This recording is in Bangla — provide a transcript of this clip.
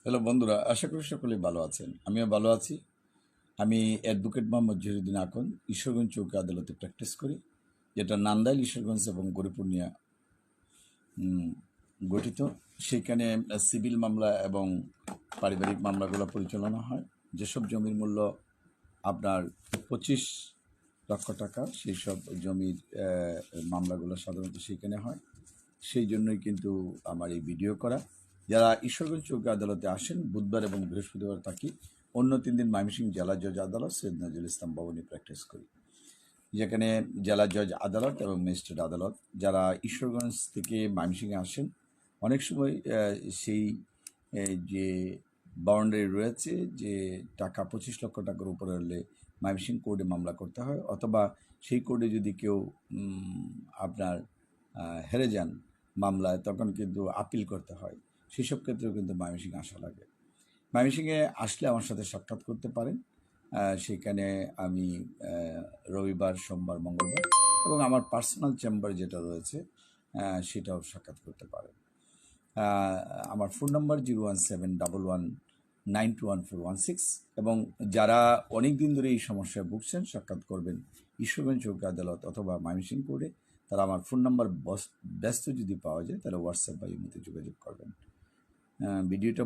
হ্যালো বন্ধুরা, আশা করি সকলেই ভালো আছেন। আমিও ভালো আছি। আমি অ্যাডভোকেট মোহাম্মদ জহিরুদ্দিন আকন ঈশ্বরগঞ্জ চৌকি আদালতে প্র্যাকটিস করি, যেটা নান্দাইল, ঈশ্বরগঞ্জ এবং গরিপুরনিয়া গঠিত। সেখানে সিভিল মামলা এবং পারিবারিক মামলাগুলো পরিচালনা হয়। যেসব জমির মূল্য আপনার 25 লক্ষ টাকা, সেই সব জমির মামলাগুলো সাধারণত সেখানে হয়। সেই জন্যই কিন্তু আমার এই ভিডিও করা। যারা ঈশ্বরগঞ্জ চৌকি আদালতে আসেন, বুধবার এবং বৃহস্পতিবার থাকি। অন্য 3 দিন ময়মনসিংহ জেলা জজ আদালত সৈয়দ নজরুল ইসলাম ভবনে প্র্যাকটিস করি, যেখানে জেলা জজ আদালত এবং ম্যাজিস্ট্রেট আদালত। যারা ঈশ্বরগঞ্জ থেকে ময়মনসিংহে আসেন, অনেক সময় সেই যে বাউন্ডারি রয়েছে যে টাকা 25 লক্ষ টাকার উপরে হলে ময়মনসিংহ কোর্টে মামলা করতে হয়, অথবা সেই কোর্টে যদি কেউ আপনার হেরে যান মামলায়, তখন কিন্তু আপিল করতে হয়। সেসব ক্ষেত্রেও কিন্তু ময়মনসিংহে আসা লাগে। ময়মনসিংহে আসলে আমার সাথে সাক্ষাৎ করতে পারেন। সেখানে আমি রবিবার, সোমবার, মঙ্গলবার এবং আমার পার্সোনাল চেম্বার যেটা রয়েছে সেটাও সাক্ষাৎ করতে পারেন। আমার ফোন নাম্বার 01711921416। এবং যারা অনেক দিন ধরে এই সমস্যায় ভুগছেন, সাক্ষাৎ করবেন ঈশ্বরগঞ্জ চৌকি আদালত অথবা ময়মনসিংহ কোর্টে, তারা আমার ফোন নাম্বার ব্যস্ত যদি পাওয়া যায় তাহলে হোয়াটসঅ্যাপ বা ইমোতে যোগাযোগ করবেন। ভিডিওটা